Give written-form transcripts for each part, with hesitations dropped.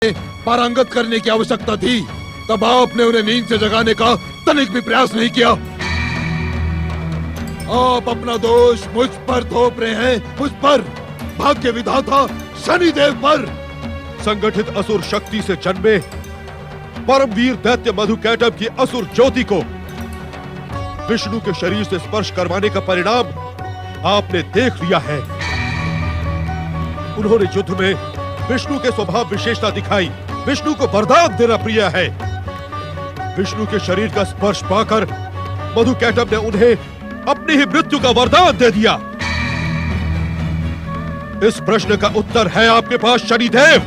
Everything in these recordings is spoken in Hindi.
पारंगत करने की आवश्यकता थी, तब आपने उन्हें नींद से जगाने का तनिक भी प्रयास नहीं किया। आप अपना दोष मुझ पर थोप रहे हैं, मुझ पर, भाग्य विधाता शनिदेव पर। संगठित असुर शक्ति से जन्मे परमवीर दैत्य मधुकैटभ की असुर ज्योति को विष्णु के शरीर से स्पर्श करवाने का परिणाम आपने देख लिया है। उन्होंने युद्ध में विष्णु के स्वभाव विशेषता दिखाई। विष्णु को वरदान देना प्रिय है। विष्णु के शरीर का स्पर्श पाकर मधुकैटभ ने उन्हें अपनी ही मृत्यु का वरदान दे दिया। इस प्रश्न का उत्तर है आपके पास शनिदेव।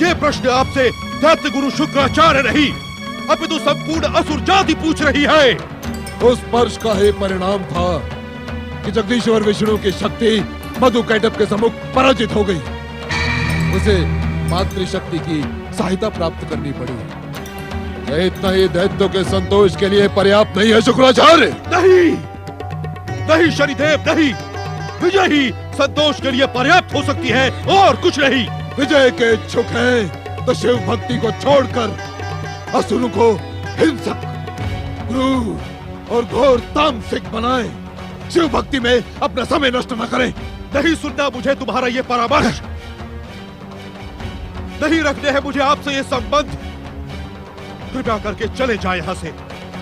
ये प्रश्न आपसे दैत्य गुरु शुक्राचार्य नहीं, अपितु संपूर्ण असुर जाति पूछ रही है। उस स्पर्श का ही परिणाम था कि जगदीश्वर विष्णु की शक्ति मधुकैटभ के सम्मुख पराजित हो गई। उसे मातृशक्ति की सहायता प्राप्त करनी पड़ी। यह इतना ही दैत्यों के संतोष के लिए पर्याप्त नहीं है शुक्राचार्य? नहीं, नहीं शनिदेव, नहीं। विजय ही संतोष के लिए पर्याप्त हो सकती है और कुछ नहीं। विजय के इच्छुक हैं तो शिव भक्ति को छोड़कर असुरों को हिंसक, क्रूर और घोर तामसिक बनाएं। शिव भक्ति में अपना समय नष्ट न करें। नहीं सुनना मुझे तुम्हारा ये परामर्श। नहीं रखते हैं मुझे आपसे ये संबंध। कृपया करके चले जाए यहाँ से।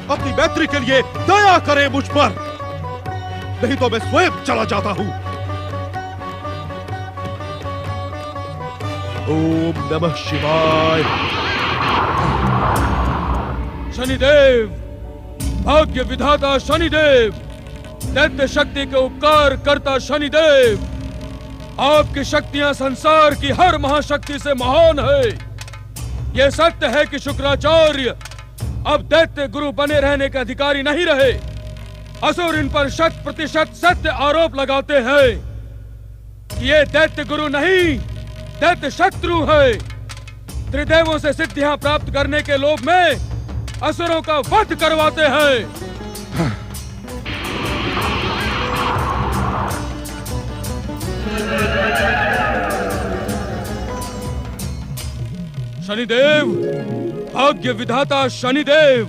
अपनी मैत्री के लिए दया करें मुझ पर, नहीं तो मैं स्वयं चला जाता हूँ। ओम नमः शिवाय। शनिदेव, भाग्य विधाता शनिदेव, दैत्य शक्ति के उपकार करता शनिदेव, आपकी शक्तियां संसार की हर महाशक्ति से महान है। यह सत्य है कि शुक्राचार्य अब दैत्य गुरु बने रहने के अधिकारी नहीं रहे। असुर इन पर 100% सत्य आरोप लगाते हैं कि ये दैत्य गुरु नहीं, दैत्य शत्रु है। त्रिदेवों से सिद्धियां प्राप्त करने के लोभ में असुरों का वध करवाते हैं। शनिदेव, भाग्य विधाता शनिदेव,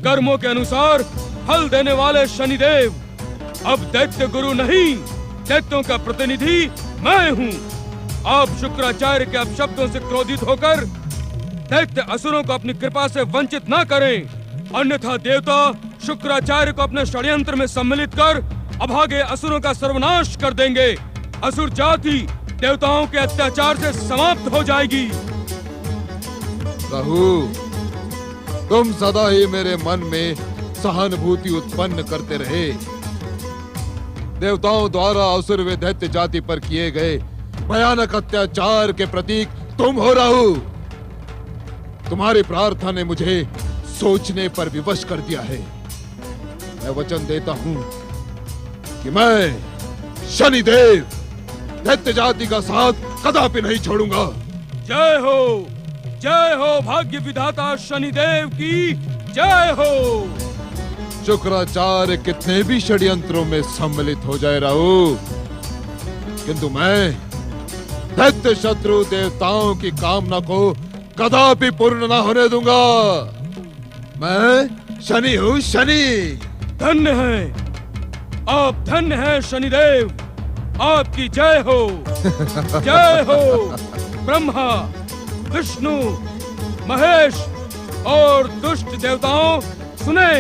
कर्मों के अनुसार फल देने वाले शनिदेव, अब दैत्य गुरु नहीं, दैत्यों का प्रतिनिधि मैं हूँ। आप शुक्राचार्य के अपशब्दों से क्रोधित होकर दैत्य असुरों को अपनी कृपा से वंचित न करें, अन्यथा देवता शुक्राचार्य को अपने षड्यंत्र में सम्मिलित कर अभागे असुरों का सर्वनाश कर देंगे। असुर जाति देवताओं के अत्याचार से समाप्त हो जाएगी। प्रभु, तुम सदा ही मेरे मन में सहानुभूति उत्पन्न करते रहे। देवताओं द्वारा असुर व दैत्य जाति पर किए गए भयानक अत्याचार के प्रतीक तुम हो राहु। तुम्हारी प्रार्थना ने मुझे सोचने पर विवश कर दिया है। मैं वचन देता हूँ कि मैं शनिदेव दैत्य जाति का साथ कदापि नहीं छोड़ूंगा। जय हो भाग्य विधाता शनिदेव की जय हो। शुक्राचार्य कितने भी षड्यंत्रों में सम्मिलित हो जाए राहु, किंतु मैं दैत्य शत्रु देवताओं की कामना को कदापि पूर्ण ना होने दूंगा। मैं शनि हूँ, शनि। धन्य है आप, धन्य है शनिदेव, आपकी जय हो। जय हो ब्रह्मा, विष्णु, महेश और दुष्ट देवताओं, सुने,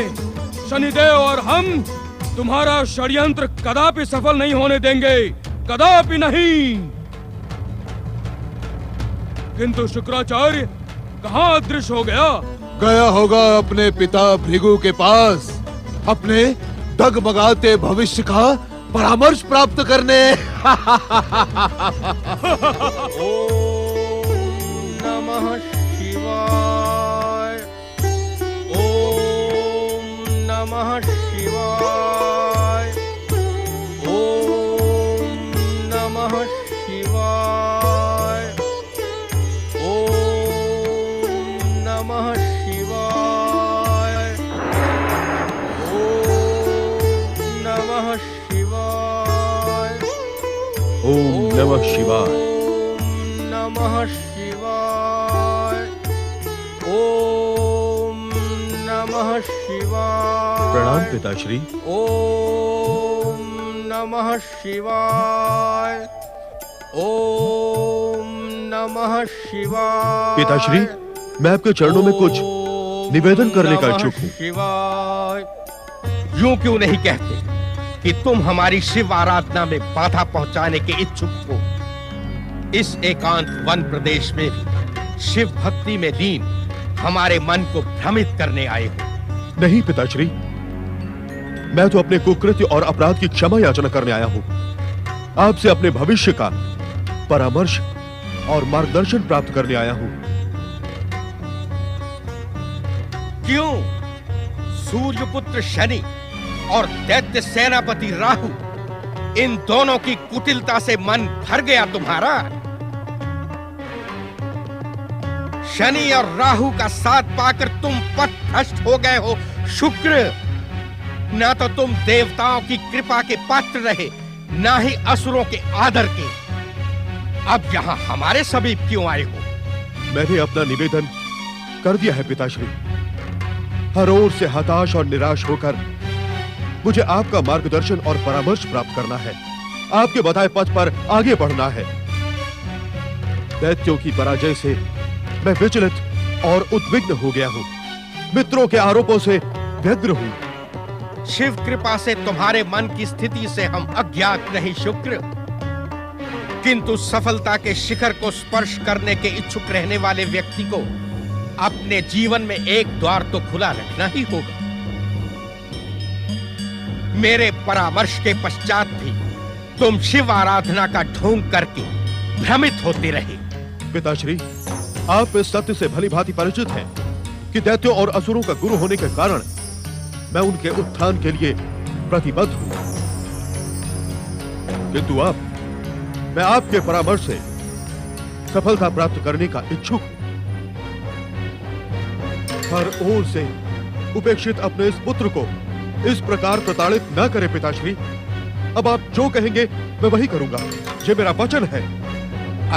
शनिदेव और हम तुम्हारा षड्यंत्र कदापि सफल नहीं होने देंगे, कदापि नहीं। किंतु शुक्राचार्य कहाँ अदृश्य हो गया? गया होगा अपने पिता भृगु के पास, अपने डगमगाते भविष्य का परामर्श प्राप्त करने। नमः शिवाय। ओम नमः शिवाय। ओम नमः शिवाय। ओम नमः शिवाय। ओम नमः शिवाय। ओम नमः शिवाय। ओम नमः शिवाय। ओम नमः शिवाय। प्रणाम पिताश्री। ओम नमः शिवाय। ओम नमः शिवाय। पिताश्री, मैं आपके चरणों में कुछ निवेदन करने का इच्छुक हूँ। शिवाय। यूं क्यों नहीं कहते कि तुम हमारी शिव आराधना में बाधा पहुंचाने के इच्छुक हो? इस एकांत वन प्रदेश में भी शिव भक्ति में लीन हमारे मन को भ्रमित करने आए हो। नहीं पिताश्री, मैं तो अपने कुकृत्य और अपराध की क्षमा याचना करने आया हूँ। आपसे अपने भविष्य का परामर्श और मार्गदर्शन प्राप्त करने आया हूँ। क्यों? सूर्यपुत्र शनि और दैत्य सेनापति राहु, इन दोनों की कुटिलता से मन भर गया तुम्हारा? शनि और राहु का साथ पाकर तुम पथभ्रष्ट हो गए हो शुक्र। ना तो तुम देवताओं की कृपा के पात्र रहे, ना ही असुरों के आदर के। अब यहाँ हमारे समीप क्यों आए हो? मैंने अपना निवेदन कर दिया है पिताश्री। हर ओर से हताश और निराश होकर मुझे आपका मार्गदर्शन और परामर्श प्राप्त करना है। आपके बताए पथ पर आगे बढ़ना है। दैत्यों की पराजय से मैं विचलित और उद्विग्न हो गया हूँ। मित्रों के आरोपों से व्यग्र हूँ। शिव कृपा से तुम्हारे मन की स्थिति से हम अज्ञात नहीं शुक्र, किंतु सफलता के शिखर को स्पर्श करने के इच्छुक रहने वाले व्यक्ति को अपने जीवन में एक द्वार तो खुला रखना ही होगा। मेरे परामर्श के पश्चात भी तुम शिव आराधना का ढोंग करके भ्रमित होते रहे। पिताश्री, आप इस सत्य से भली भांति परिचित हैं कि दैत्यों और असुरों का गुरु होने के कारण मैं उनके उत्थान के लिए प्रतिबद्ध हूं। किंतु अब मैं आपके परामर्श से सफलता प्राप्त करने का इच्छुक हूं। हर ओर से उपेक्षित अपने इस पुत्र को इस प्रकार प्रताड़ित न करें पिताश्री। अब आप जो कहेंगे मैं वही करूंगा। ये मेरा वचन है।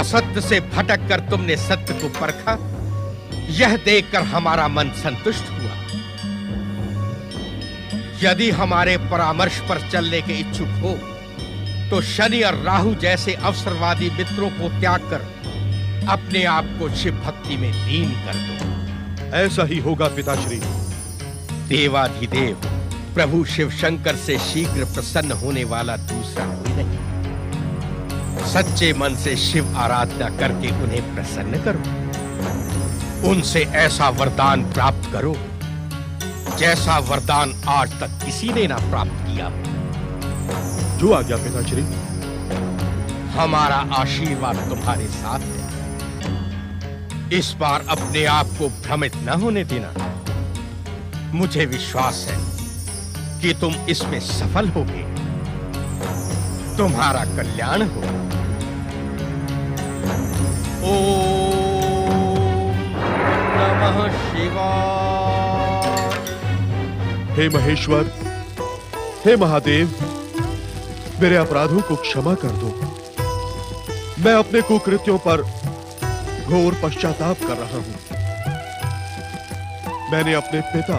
असत्य से भटक कर तुमने सत्य को परखा, यह देखकर हमारा मन संतुष्ट हुआ। यदि हमारे परामर्श पर चलने के इच्छुक हो तो शनि और राहु जैसे अवसरवादी मित्रों को त्याग कर अपने आप को शिव भक्ति में लीन कर दो। ऐसा ही होगा पिताश्री। देवाधिदेव प्रभु शिव शंकर से शीघ्र प्रसन्न होने वाला दूसरा कोई नहीं। सच्चे मन से शिव आराधना करके उन्हें प्रसन्न करो। उनसे ऐसा वरदान प्राप्त करो जैसा वरदान आज तक किसी ने ना प्राप्त किया। जो आ गया पिताश्री। हमारा आशीर्वाद तुम्हारे साथ है। इस बार अपने आप को भ्रमित न होने देना। मुझे विश्वास है कि तुम इसमें सफल होगे। तुम्हारा कल्याण हो। ओम नमः शिवाय। हे महेश्वर, हे महादेव, मेरे अपराधों को क्षमा कर दो। मैं अपने कुकृत्यों पर घोर पश्चाताप कर रहा हूं। मैंने अपने पिता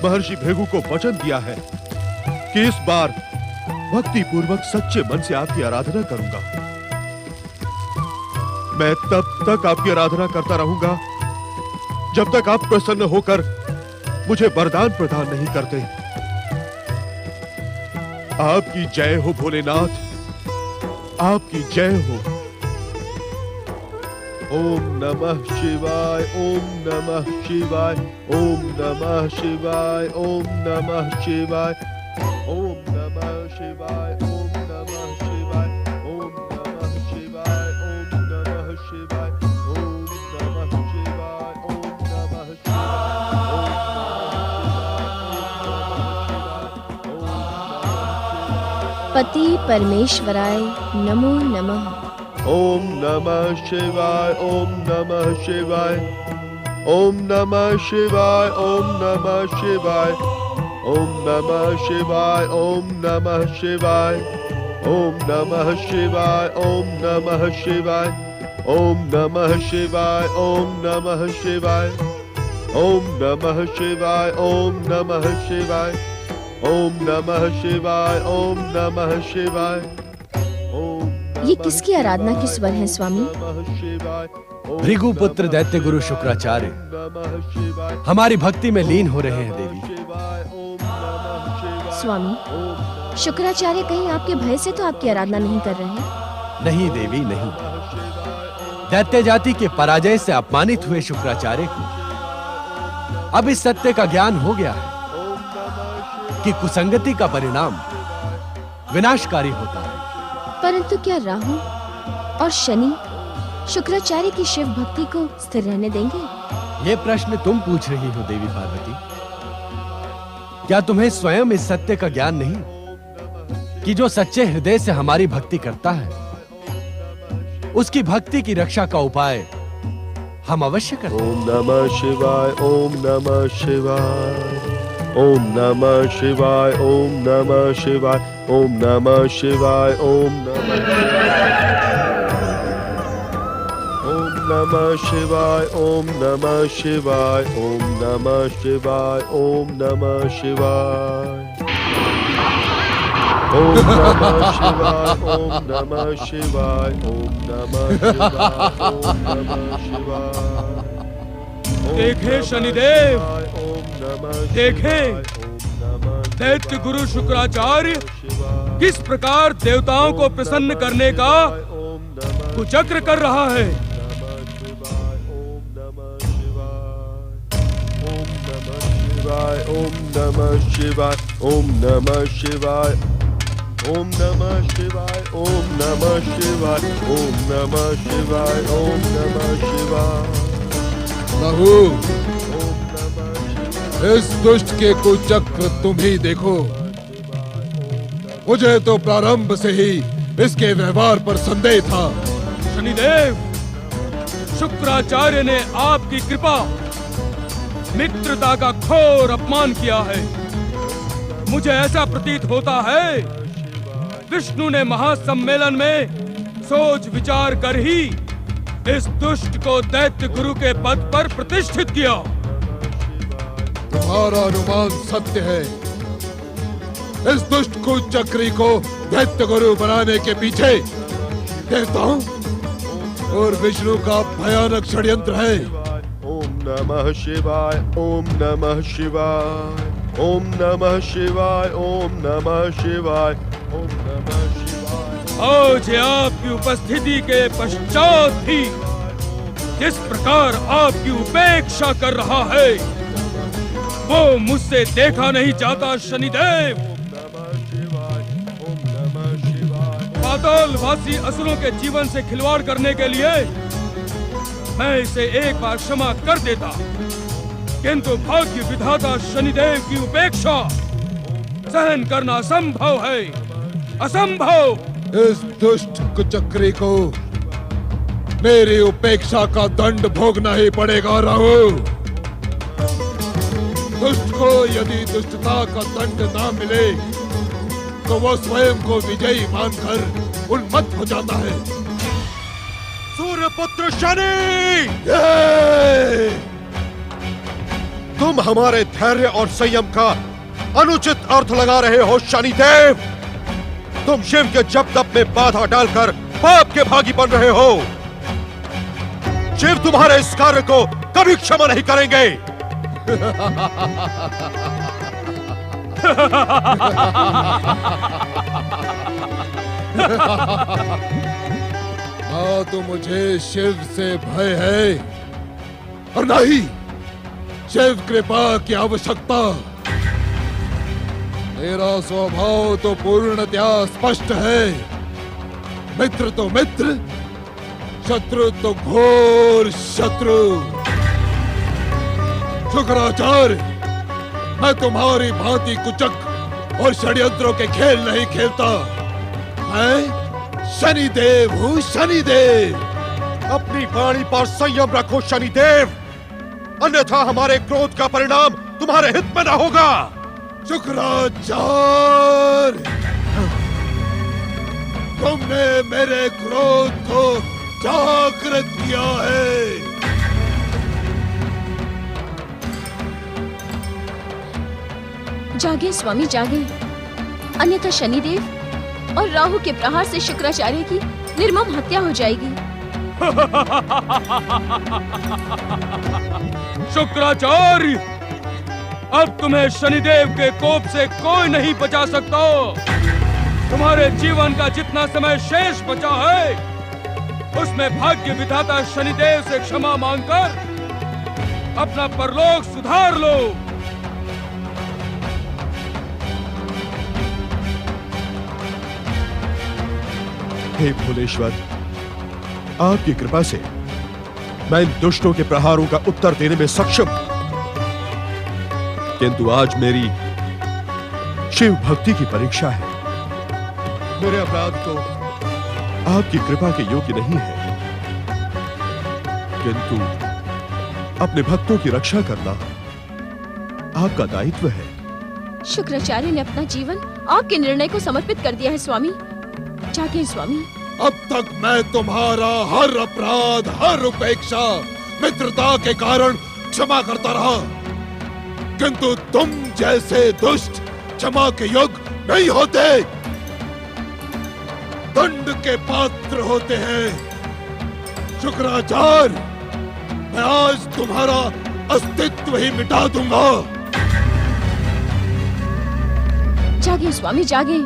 महर्षि भृगु को वचन दिया है कि इस बार भक्ति पूर्वक सच्चे मन से आपकी आराधना करूंगा। मैं तब तक आपकी आराधना करता रहूंगा जब तक आप प्रसन्न होकर मुझे वरदान प्रदान नहीं करते। आपकी जय हो भोलेनाथ, आपकी जय हो। ओम नमः शिवाय, ओम नमः शिवाय, ओम नमः शिवाय, ओम नमः शिवाय, ओम नमः शिवाय, ओम नमः शिवाय, ओम नमः शिवाय, ओम नमः शिवाय, ओम नमः शिवाय, ओम नमः पति परमेश्वराय नमो नमः। ओम नमः शिवाय, ओम नमः शिवाय, ओम नमः शिवाय, ओम नमः शिवाय, ओम नमः शिवाय, ओम नमः शिवाय, ओम नमः शिवाय, ओम नमः शिवाय, ओम नमः शिवाय, ओम नमः शिवाय, ओम नमः शिवाय, ओम नमः शिवाय, ओम नमः शिवाय, ओम नमः शिवाय। ये किसकी आराधना के स्वर हैं स्वामी? भृगुपुत्र दैत्य गुरु शुक्राचार्य हमारी भक्ति में लीन हो रहे हैं देवी। स्वामी, शुक्राचार्य कहीं आपके भय से तो आपकी आराधना नहीं कर रहे हैं? नहीं देवी नहीं, दैत्य जाति के पराजय से अपमानित हुए शुक्राचार्य को अब इस सत्य का ज्ञान हो गया है कि कुसंगति का परिणाम विनाशकारी होता है। परंतु क्या राहु और शनि शुक्राचार्य की शिव भक्ति को स्थिर रहने देंगे? ये प्रश्न तुम पूछ रही हो देवी पार्वती। क्या तुम्हें स्वयं इस सत्य का ज्ञान नहीं कि जो सच्चे हृदय से हमारी भक्ति करता है उसकी भक्ति की रक्षा का उपाय हम अवश्य करते हैं। ओम नमः शिवाय, ओम नमः शिवाय, ओम नमः शिवाय, ओम नमः शिवाय, ओम नमः शिवाय, ओम नमः शिवाय, ओम नमः शिवाय, ओम नमः शिवाय, ओम नमः शिवाय, ओम नमः शिवाय, ओम नमः शिवाय, ओम नमः शिवाय। देखे शनिदेव, देखे दैत्य गुरु शुक्राचार्य किस प्रकार देवताओं को प्रसन्न करने का कुचक्र कर रहा है। ओम नमः शिवाय, ओम नमः शिवाय, ओम नमः शिवाय, ओम नमः शिवाय, ओम नमः शिवाय, ओम नमः शिवाय। राहु, इस दुष्ट के कुचक्र तुम ही देखो। मुझे तो प्रारंभ से ही इसके व्यवहार पर संदेह था। शनिदेव, शुक्राचार्य ने आपकी कृपा मित्रता का घोर अपमान किया है। मुझे ऐसा प्रतीत होता है विष्णु ने महासम्मेलन में सोच विचार कर ही इस दुष्ट को दैत्य गुरु के पद पर प्रतिष्ठित किया। तुम्हारा अनुमान सत्य है। इस दुष्ट कुचक्री को दैत्य गुरु बनाने के पीछे देवताओं और विष्णु का भयानक षड्यंत्र है। ओम नमः शिवाय, ओम नमः शिवाय, ओम नमः शिवाय, ओम नमः शिवाय, ओम नमः शिवाय। आज आपकी उपस्थिति के पश्चात भी जिस प्रकार आपकी उपेक्षा कर रहा है वो मुझसे देखा नहीं जाता। शनिदेव, पातालवासी असुरों के जीवन से खिलवाड़ करने के लिए मैं इसे एक बार क्षमा कर देता, किंतु भाग्य विधाता शनिदेव की उपेक्षा सहन करना असंभव है, असंभव। इस दुष्ट कुचक्री को मेरी उपेक्षा का दंड भोगना ही पड़ेगा। राहु, दुष्ट को यदि दुष्टता का दंड ना मिले तो वो स्वयं को विजयी मानकर उन्मत्त हो जाता है। सूर्यपुत्र शनि, तुम हमारे धैर्य और संयम का अनुचित अर्थ लगा रहे हो शनिदेव। तुम शिव के जप तप में बाधा डालकर पाप के भागी बन रहे हो। शिव तुम्हारे इस कार्य को कभी क्षमा नहीं करेंगे। ना तो मुझे शिव से भय है और ना ही शिव कृपा की आवश्यकता। मेरा स्वभाव तो पूर्णतया स्पष्ट है। मित्र तो मित्र, शत्रु तो घोर शत्रु। शुक्राचार्य, मैं तुम्हारी भांति कुचक और षड्यंत्रों के खेल नहीं खेलता। मैं शनिदेव हूँ, शनिदेव। अपनी वाणी पर संयम रखो शनिदेव, अन्यथा हमारे क्रोध का परिणाम तुम्हारे हित में न होगा। शुक्राचार्य, तुमने मेरे क्रोध को जागृत किया है। जागे स्वामी जागे, अन्यथा शनिदेव और राहु के प्रहार से शुक्राचार्य की निर्मम हत्या हो जाएगी। शुक्राचार्य, अब तुम्हें शनिदेव के कोप से कोई नहीं बचा सकता। तुम्हारे जीवन का जितना समय शेष बचा है, उसमें भाग्य विधाता शनिदेव से क्षमा मांगकर अपना परलोक सुधार लो। हे भोलेश्वर, आपकी कृपा से मैं इन दुष्टों के प्रहारों का उत्तर देने में सक्षम हूं, किंतु आज मेरी शिव भक्ति की परीक्षा है। मेरे अपराध तो आपकी कृपा के योग्य नहीं है, किंतु अपने भक्तों की रक्षा करना आपका दायित्व है। शुक्राचार्य ने अपना जीवन आपके निर्णय को समर्पित कर दिया है स्वामी। जागे स्वामी। अब तक मैं तुम्हारा हर अपराध, हर उपेक्षा मित्रता के कारण क्षमा करता रहा, किंतु तुम जैसे दुष्ट क्षमा के योग्य नहीं होते, दंड के पात्र होते हैं। शुक्राचार्य, मैं आज तुम्हारा अस्तित्व ही मिटा दूंगा। जागे स्वामी जागे।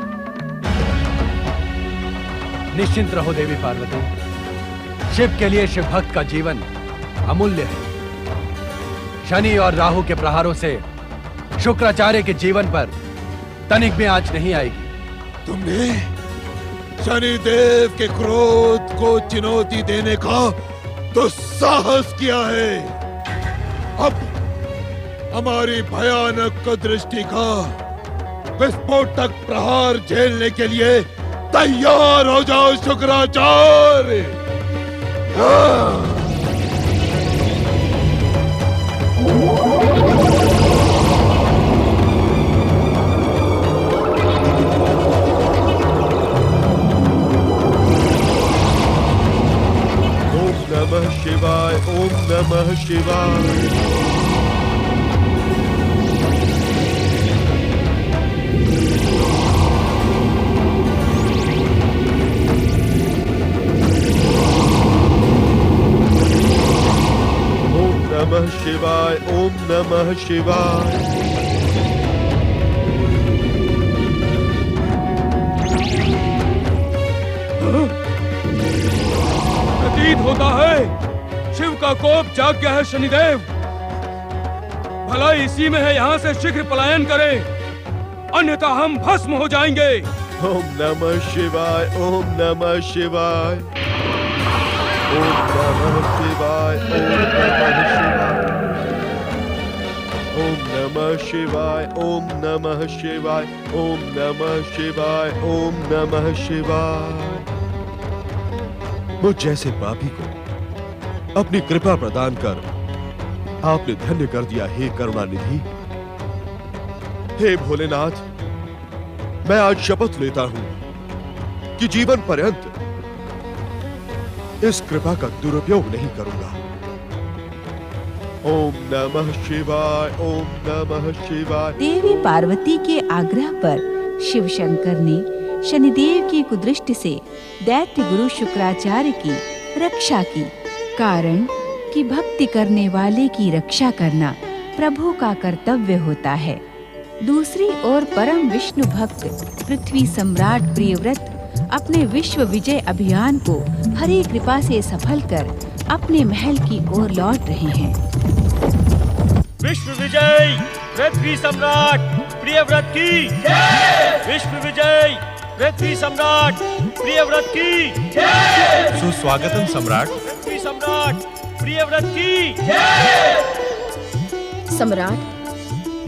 निश्चिंत रहो देवी पार्वती, शिव के लिए शिव भक्त का जीवन अमूल्य है। शनि और राहु के प्रहारों से शुक्राचार्य के जीवन पर तनिक भी आंच नहीं आएगी। तुमने शनिदेव के क्रोध को चुनौती देने का दुस्साहस किया है। अब हमारी भयानक दृष्टि का विस्फोटक प्रहार झेलने के लिए तैयार हो जाओ शुक्राचार्य। ओम नमः शिवाय, ओम नमः शिवाय। नमः शिवाय, ओम नमः शिवाय। प्रतीत होता है शिव का कोप जाग गया है शनिदेव। भला इसी में है, यहाँ से शीघ्र पलायन करें, अन्यथा हम भस्म हो जाएंगे। ओम नमः शिवाय, ओम नमः शिवाय। ओम नमः शिवाय, ओम नमः शिवाय। ओम नमः शिवाय, ओम नमः शिवाय। ओम नमः शिवाय, ओम नमः शिवाय। मुझ जैसे पापी को अपनी कृपा प्रदान कर आपने धन्य कर दिया, हे करुणानिधि। हे भोलेनाथ, मैं आज शपथ लेता हूं कि जीवन पर्यंत इस कृपा का दुरुपयोग नहीं करूंगा। ओम नमः शिवाय, ओम नमः शिवाय। देवी पार्वती के आग्रह पर शिव शंकर ने शनिदेव की कुदृष्टि से दैत्य गुरु शुक्राचार्य की रक्षा की। कारण कि भक्ति करने वाले की रक्षा करना प्रभु का कर्तव्य होता है। दूसरी ओर परम विष्णु भक्त पृथ्वी सम्राट प्रियव्रत अपने विश्व विजय अभियान को हरि कृपा से सफल कर अपने महल की ओर लौट रहे हैं। विश्व विजय पृथ्वी सम्राट प्रियव्रत की जय। विश्व विजय पृथ्वी सम्राट प्रियव्रत की जय। सुस्वागतम सम्राट। पृथ्वी सम्राट प्रियव्रत की जय। सम्राट,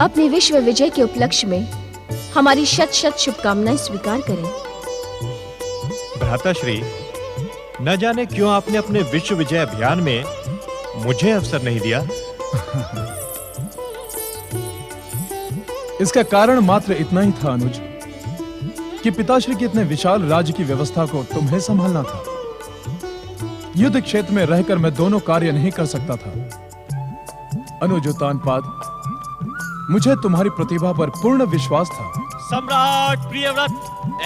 अपने विश्व विजय के उपलक्ष्य में हमारी शत शत शुभकामनाएं स्वीकार करें। भ्राताश्री, न जाने क्यों आपने अपने विश्व विजय अभियान में मुझे अवसर नहीं दिया। इसका कारण मात्र इतना ही था अनुज कि पिताश्री के इतने विशाल राज्य की व्यवस्था को तुम्हें संभालना था। युद्ध क्षेत्र में रहकर मैं दोनों कार्य नहीं कर सकता था। अनुजोतानपाद, मुझे तुम्हारी प्रतिभा पर पूर्ण विश्वास था। सम्राट प्रियव्रत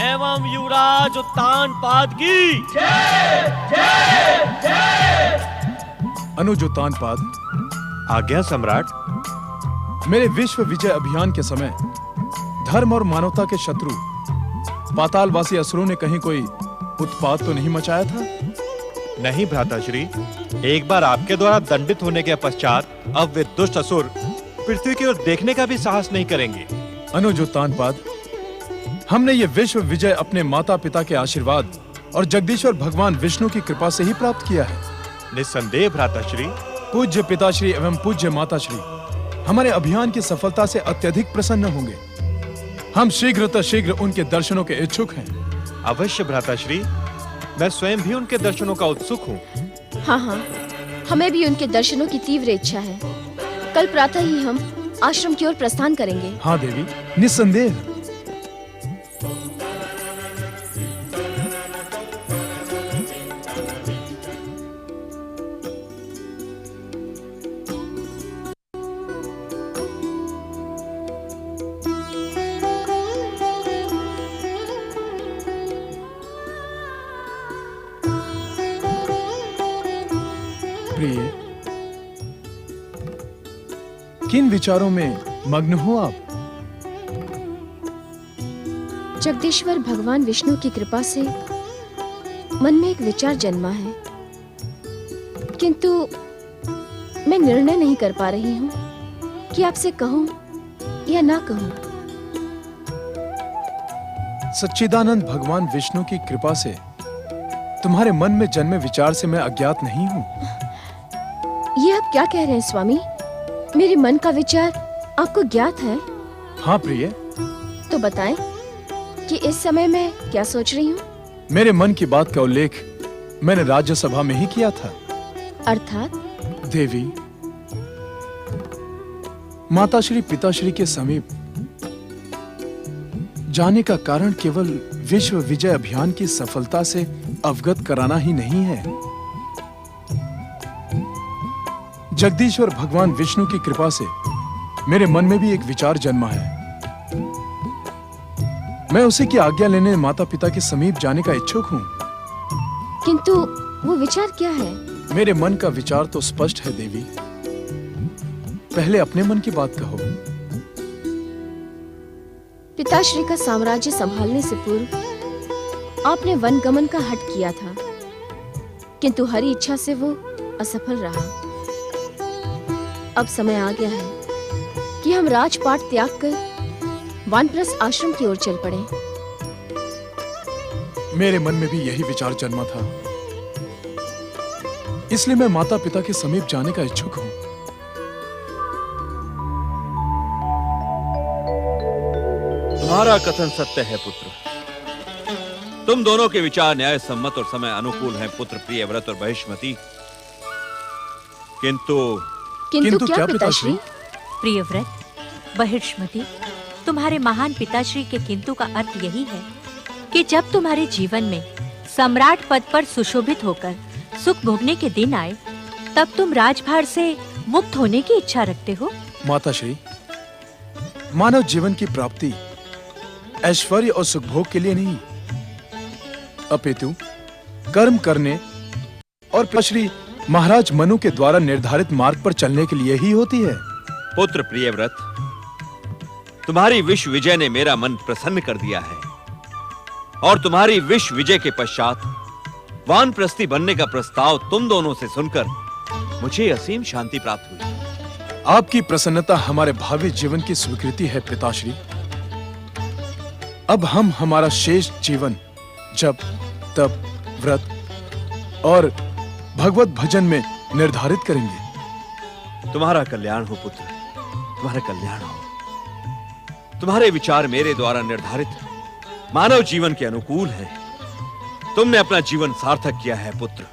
एवं युवराज उत्तानपाद की अनुजोतानपाद, आज्ञा सम्राट। मेरे विश्व विजय अभियान के समय धर्म और मानवता के शत्रु पातालवासी असुरों ने कहीं कोई उत्पात तो नहीं मचाया था? नहीं भ्राताश्री, एक बार आपके द्वारा दंडित होने के पश्चात अब वे दुष्ट असुर पृथ्वी की ओर देखने का भी साहस नहीं करेंगे। अनुजोतानपाद, हमने ये विश्व विजय अपने माता पिता के आशीर्वाद और जगदीश्वर भगवान विष्णु की कृपा से ही प्राप्त किया है। निस्संदेह भ्राताश्री। पूज्य पिताश्री एवं पूज्य माताश्री हमारे अभियान की सफलता से अत्यधिक प्रसन्न होंगे। हम शीघ्र उनके दर्शनों के इच्छुक हैं। अवश्य भ्राताश्री, मैं स्वयं भी उनके दर्शनों का उत्सुक हूँ। हाँ हाँ, हमें भी उनके दर्शनों की तीव्र इच्छा है। कल प्रातः ही हम आश्रम की ओर प्रस्थान करेंगे। हाँ देवी, निस्संदेह। प्रिय, किन विचारों में मग्न हो आप? जगदीश्वर भगवान विष्णु की कृपा से मन में एक विचार जन्मा है, किंतु मैं निर्णय नहीं कर पा रही हूँ कि आपसे कहूँ या ना कहूँ। सच्चिदानंद भगवान विष्णु की कृपा से तुम्हारे मन में जन्मे विचार से मैं अज्ञात नहीं हूँ। ये आप क्या कह रहे हैं स्वामी? मेरे मन का विचार आपको ज्ञात है? हाँ प्रिय। तो बताएं कि इस समय मैं क्या सोच रही हूँ? मेरे मन की बात का उल्लेख मैंने राज्यसभा में ही किया था। अर्थात? देवी, माताश्री पिताश्री के समीप जाने का कारण केवल विश्व विजय अभियान की सफलता से अवगत कराना ही नहीं है। जगदीश्वर भगवान विष्णु की कृपा से मेरे मन में भी एक विचार जन्मा है। मैं उसी की आज्ञा लेने माता पिता के समीप जाने का इच्छुक हूँ। किंतु वो विचार क्या है? मेरे मन का विचार तो स्पष्ट है देवी। पहले अपने मन की बात कहो। पिताश्री का साम्राज्य संभालने से पूर्व आपने वनगमन का हठ किया था, किंतु हरी इच्छा से वो असफल रहा। अब समय आ गया है कि हम राजपाट त्याग कर वानप्रस्थ आश्रम की ओर चल पड़े। मेरे मन में भी यही विचार जन्मा था, इसलिए मैं माता पिता के समीप जाने का इच्छुक हूँ। तुम्हारा कथन सत्य है पुत्र। तुम दोनों के विचार न्याय सम्मत और समय अनुकूल हैं पुत्र प्रियव्रत और बहिष्मति। किंतु क्या पिताश्री? प्रियव्रत, बहिष्मति, तुम्हारे महान पिताश्री के किंतु का अर्थ यही है कि जब तुम्हारे जीवन में सम्राट पद पर सुशोभित होकर सुख भोगने के दिन आए, तब तुम राजभार से मुक्त होने की इच्छा रखते हो। माताश्री, मानव जीवन की प्राप्ति ऐश्वर्य और सुख भोग के लिए नहीं, अपितु कर्म करने और पिताश्री महाराज मनु के द्वारा निर्धारित मार्ग पर चलने के लिए ही होती है। पुत्र प्रियव्रत, तुम्हारी विश्व विजय ने मेरा मन प्रसन्न कर दिया है और तुम्हारी विश्व विजय के पश्चात वानप्रस्थी बनने का प्रस्ताव तुम दोनों से सुनकर मुझे असीम शांति प्राप्त हुई। आपकी प्रसन्नता हमारे भावी जीवन की स्वीकृति है पिताश्री। अब हम हमारा शेष जीवन जप, तप, व्रत और भगवत भजन में निर्धारित करेंगे। तुम्हारा कल्याण हो पुत्र, तुम्हारा कल्याण हो। तुम्हारे विचार मेरे द्वारा निर्धारित मानव जीवन के अनुकूल हैं। तुमने अपना जीवन सार्थक किया है पुत्र।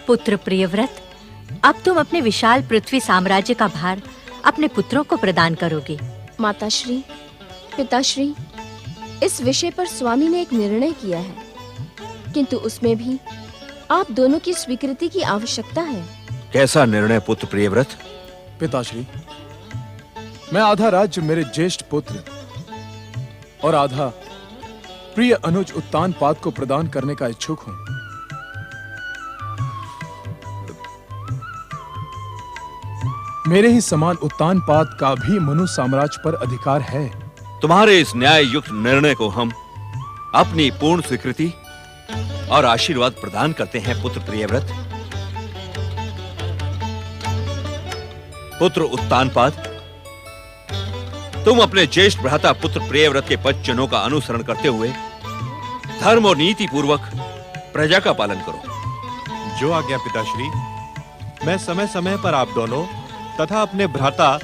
पुत्र प्रियव्रत, अब तुम अपने विशाल पृथ्वी साम्राज्य का भार अपने पुत्रों को प्रदान करोगे। माताश्री, पिताश्री, इस विषय पर स्वामी ने एक निर्णय किया है, किंतु उसमें भी आप दोनों की स्वीकृति की आवश्यकता है। कैसा निर्णय पुत्र प्रियव्रत? पिताश्री, मैं आधा राज्य मेरे ज्येष्ठ पुत्र और आधा प्रिय अनुज उत्तानपाद को प्रदान करने का इच्छुक हूं। मेरे ही समान उत्तानपाद का भी मनु साम्राज्य पर अधिकार है। तुम्हारे इस न्याय युक्त निर्णय को हम अपनी पूर्ण स्वीकृति और आशीर्वाद प्रदान करते हैं पुत्र प्रियव्रत। पुत्र उत्तानपाद, तुम अपने ज्येष्ठ भ्राता पुत्र प्रियव्रत के पद चिन्हों का अनुसरण करते हुए धर्म और नीति पूर्वक प्रजा का पालन करो। जो आज्ञा पिताश्री। मैं समय समय पर आप दोनों तथा अपने भ्राता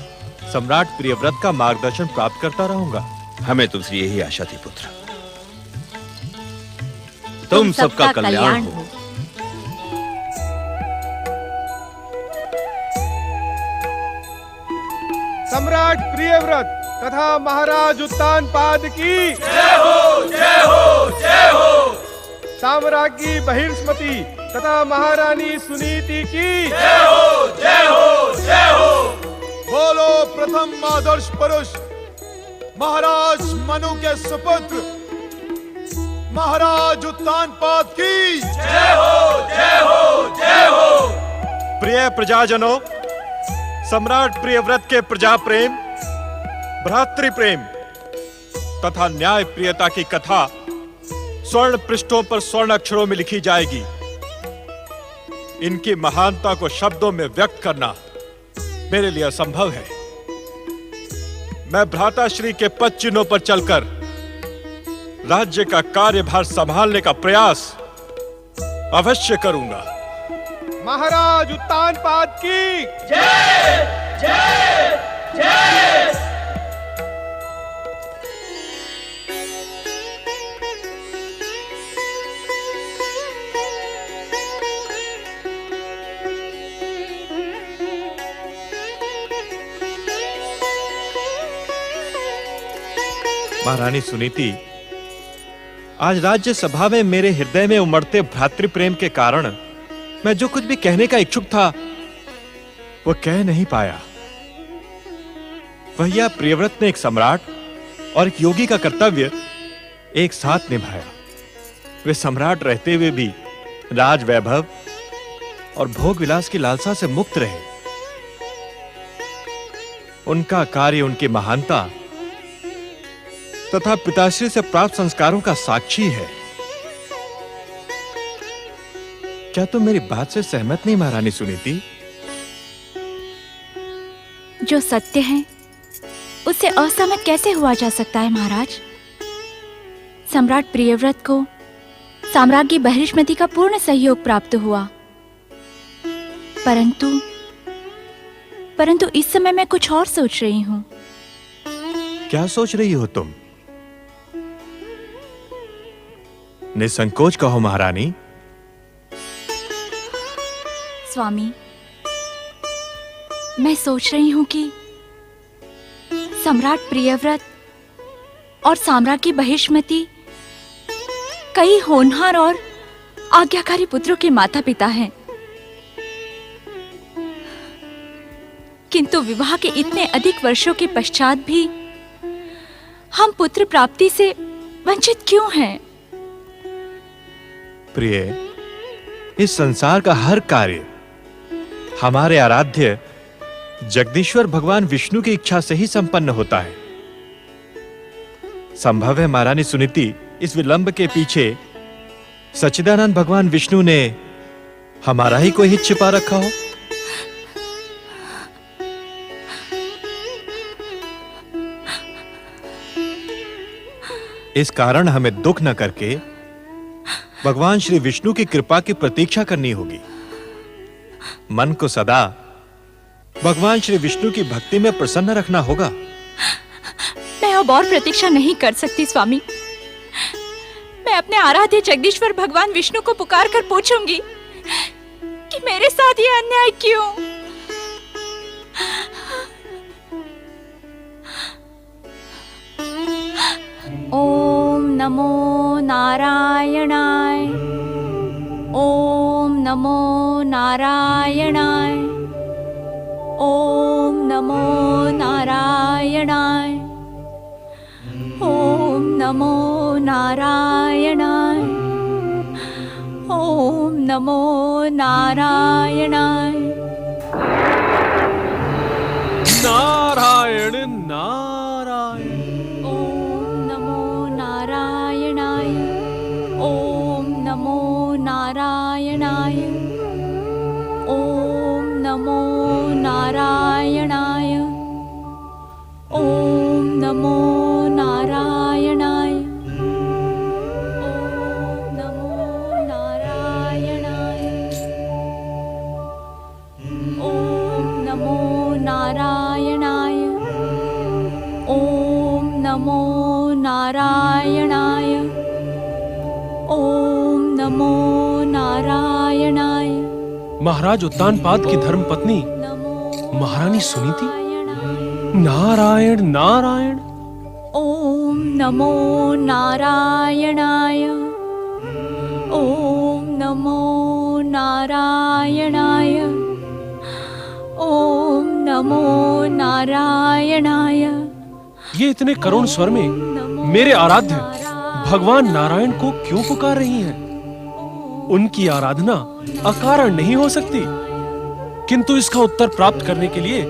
सम्राट प्रियव्रत का मार्गदर्शन प्राप्त करता रहूंगा। हमें तुमसे यही आशा थी पुत्र। तुम सबका कल्याण हो। सम्राट प्रियव्रत तथा महाराज उत्तानपाद की जय हो, जय हो, जय हो। साम्राज्ञी बहिर्ष्मति तथा महारानी सुनीति की जय हो, जय हो, जय हो। बोलो प्रथम आदर्श पुरुष महाराज मनु के सुपुत्र महाराज उत्तानपाद की जय हो, जय हो, जय हो। प्रिय प्रजाजनों, सम्राट प्रियव्रत के प्रजा प्रेम, भ्रातृ प्रेम तथा न्याय प्रियता की कथा स्वर्ण पृष्ठों पर स्वर्ण अक्षरों में लिखी जाएगी। इनकी महानता को शब्दों में व्यक्त करना मेरे लिए असंभव है। मैं भ्राताश्री के पद चिन्हों पर चलकर राज्य का कार्यभार संभालने का प्रयास अवश्य करूंगा। महाराज उत्तानपाद की जय, जय, जय। महारानी सुनीति, आज राज्य सभा में मेरे हृदय में उमड़ते भ्रातृ प्रेम के कारण मैं जो कुछ भी कहने का इच्छुक था वो कह नहीं पाया। भैया प्रियव्रत ने एक सम्राट और एक योगी का कर्तव्य एक साथ निभाया। वे सम्राट रहते हुए भी राज वैभव और भोग विलास की लालसा से मुक्त रहे। उनका कार्य उनकी महानता तथा पिताश्री से प्राप्त संस्कारों का साक्षी है। क्या तुम मेरी बात से सहमत नहीं महारानी सुनीति? जो सत्य है उससे असहमत कैसे हुआ जा सकता है महाराज? सम्राट प्रियव्रत को साम्राज्ञी बहिष्मति का पूर्ण सहयोग प्राप्त हुआ, परंतु इस समय मैं कुछ और सोच रही हूं। क्या सोच रही हो तुम? निसंकोच कहो महारानी। स्वामी, मैं सोच रही हूं कि सम्राट प्रियव्रत और साम्राज्ञी बहिष्मति कई होनहार और आज्ञाकारी पुत्रों के माता पिता हैं, किंतु विवाह के इतने अधिक वर्षों के पश्चात भी हम पुत्र प्राप्ति से वंचित क्यों हैं? प्रिय, इस संसार का हर कार्य हमारे आराध्य जगदीश्वर भगवान विष्णु की इच्छा से ही संपन्न होता है। संभव है महारानी सुनीति, इस विलंब के पीछे सच्चिदानंद भगवान विष्णु ने हमारा ही कोई हित छिपा रखा हो। इस कारण हमें दुख न करके भगवान श्री विष्णु की कृपा की प्रतीक्षा करनी होगी। मन को सदा भगवान श्री विष्णु की भक्ति में प्रसन्न रखना होगा। मैं अब और प्रतीक्षा नहीं कर सकती स्वामी। मैं अपने आराध्य जगदीश्वर भगवान विष्णु को पुकार कर पूछूंगी कि मेरे साथ ये अन्याय क्यों? ओम नमो नारायणाय। ओम नमो नारायणाय। ओम नमो नारायणाय। ओम नमो नारायणाय। ओम नमो नारायणाय। नारायण नारायण। ओम नमो नारायणाय। ओम नमो नारायणाय। ओम नमो नारायणाय। ओम नमो नारायणाय। ओम नमो नारायणाय। ओम नमो नारायणाय। ओम नमो नारायणाय। ओम नमो नारायणाय। महाराज उत्तानपाद की धर्मपत्नी महारानी सुनीति। नारायण नारायण। ओम नमो नारायणाय। ओम नमो नारायणाय। ओम नमो नारायणाय। ये इतने करुण स्वर में मेरे आराध्य भगवान नारायण को क्यों पुकार रही हैं? उनकी आराधना अकारण नहीं हो सकती, किंतु इसका उत्तर प्राप्त करने के लिए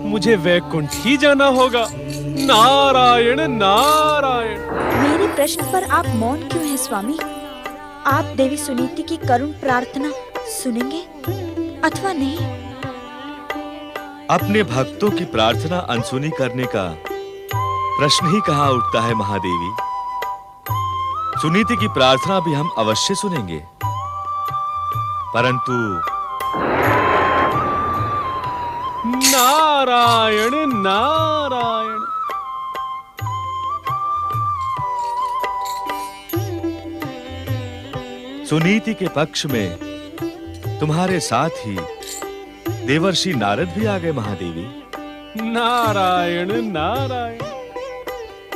मुझे वैकुंठ ही जाना होगा। नारायण नारायण। मेरे प्रश्न पर आप मौन क्यों हैं स्वामी? आप देवी सुनीति की करुण प्रार्थना सुनेंगे अथवा नहीं? अपने भक्तों की प्रार्थना अनसुनी करने का प्रश्न ही कहां उठता है महादेवी। सुनीति की प्रार्थना भी हम अवश्य सुनेंगे, परंतु नारायण नारायण। सुनीति के पक्ष में तुम्हारे साथ ही देवर्षि नारद भी आ गए महादेवी। नारायण नारायण।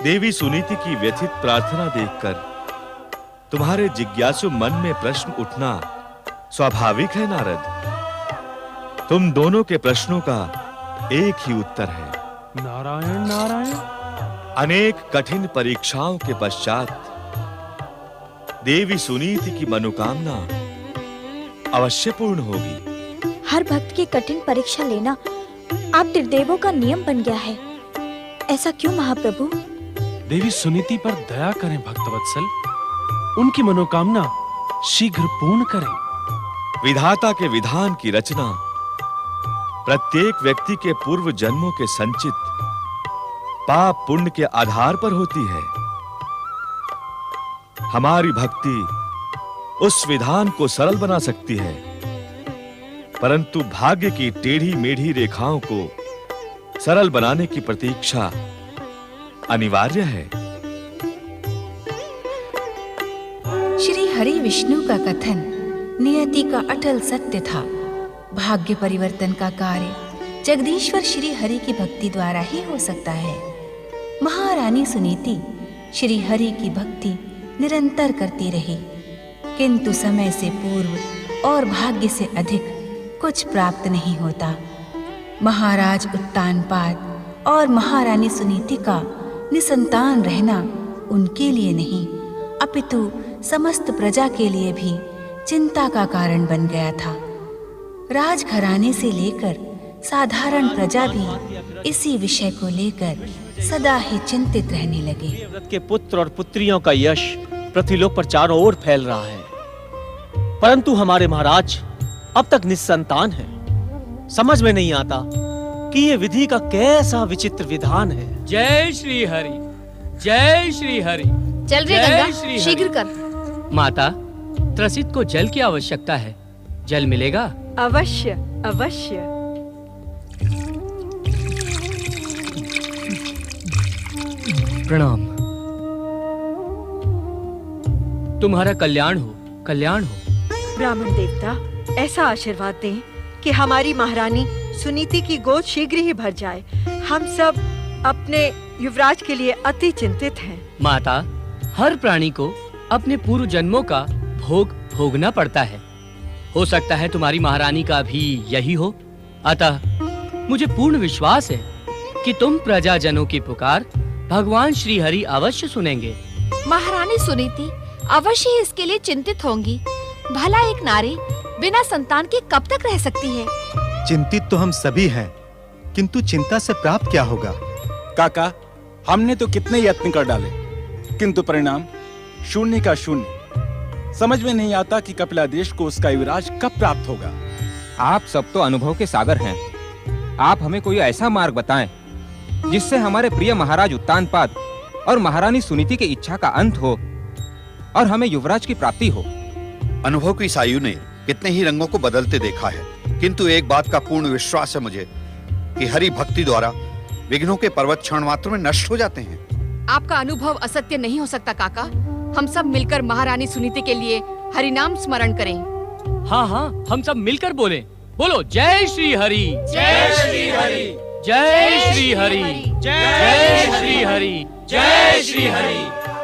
देवी सुनीति की व्यथित प्रार्थना देखकर तुम्हारे जिज्ञासु मन में प्रश्न उठना स्वाभाविक है नारद। तुम दोनों के प्रश्नों का एक ही उत्तर है। नारायण नारायण। अनेक कठिन परीक्षाओं के पश्चात देवी सुनीति की मनोकामना अवश्य पूर्ण होगी। हर भक्त की कठिन परीक्षा लेना आप त्रिदेवों का नियम बन गया है। ऐसा क्यों महाप्रभु? देवी सुनीति पर दया करें भक्तवत्सल, उनकी मनोकामना शीघ्र पूर्ण करें। विधाता के विधान की रचना प्रत्येक व्यक्ति के पूर्व जन्मों के संचित पाप पुण्य के आधार पर होती है। हमारी भक्ति उस विधान को सरल बना सकती है, परंतु भाग्य की टेढ़ी मेढ़ी रेखाओं को सरल बनाने की प्रतीक्षा अनिवार्य है। श्री हरि विष्णु का कथन नियति का अटल सत्य था। भाग्य परिवर्तन का कार्य जगदीश्वर श्री हरि की भक्ति द्वारा ही हो सकता है। महारानी सुनीति श्री हरि की भक्ति निरंतर करती रही, किंतु समय से पूर्व और भाग्य से अधिक कुछ प्राप्त नहीं होता। महाराज उत्तानपाद और महारानी सुनीति का निसंतान रहना उनके लिए नहीं, अपितु समस्त प्रजा के लिए भी चिंता का कारण बन गया था। राजघराने से लेकर साधारण प्रजा भी इसी विषय को लेकर सदा ही चिंतित रहने लगे। व्रत के पुत्र और पुत्रियों का यश पृथ्वीलोक पर चारों ओर फैल रहा है, परंतु हमारे महाराज अब तक निस्संतान हैं। समझ में नहीं आता कि ये विधि का कैसा विचित्र विधान है। जय श्री हरि, जय श्री हरि। चल रे गंगा, शीघ्र कर। माता, त्रसित को जल की आवश्यकता है, जल मिलेगा? अवश्य अवश्य। प्रणाम। तुम्हारा कल्याण हो, कल्याण हो। ब्राह्मण देवता, ऐसा आशीर्वाद दें कि हमारी महारानी सुनीति की गोद शीघ्र ही भर जाए। हम सब अपने युवराज के लिए अति चिंतित हैं। माता, हर प्राणी को अपने पूर्व जन्मों का भोग भोगना पड़ता है। हो सकता है तुम्हारी महारानी का भी यही हो। अतः मुझे पूर्ण विश्वास है कि तुम प्रजाजनों की पुकार भगवान श्री हरि अवश्य सुनेंगे। महारानी सुनीति अवश्य ही इसके लिए चिंतित होंगी। भला एक नारी बिना संतान के कब तक रह सकती है? चिंतित तो हम सभी हैं, किंतु चिंता से प्राप्त क्या होगा? काका, हमने तो कितने यत्न कर डाले, किंतु परिणाम शून्य का शून्य। समझ में नहीं आता कि कपिलादेश को उसका युवराज कब प्राप्त होगा। आप सब तो अनुभव के सागर हैं। आप हमें कोई ऐसा मार्ग बताएं जिससे हमारे प्रिय महाराज उत्तानपाद और महारानी सुनीति की इच्छा का अंत हो और हमें युवराज की प्राप्ति हो। अनुभव की सायु ने कितने ही रंगों को बदलते देखा है, किंतु एक बात का पूर्ण विश्वास है मुझे कि हरि भक्ति द्वारा विघ्नों के पर्वत क्षण मात्र में नष्ट हो जाते हैं। आपका अनुभव असत्य नहीं हो सकता काका। हम सब मिलकर महारानी सुनीति के लिए हरिनाम स्मरण करें। हाँ हाँ, हम सब मिलकर बोले। बोलो जय श्री हरि, जय श्री हरि, जय श्री हरि, जय श्री हरि, जय श्री हरि।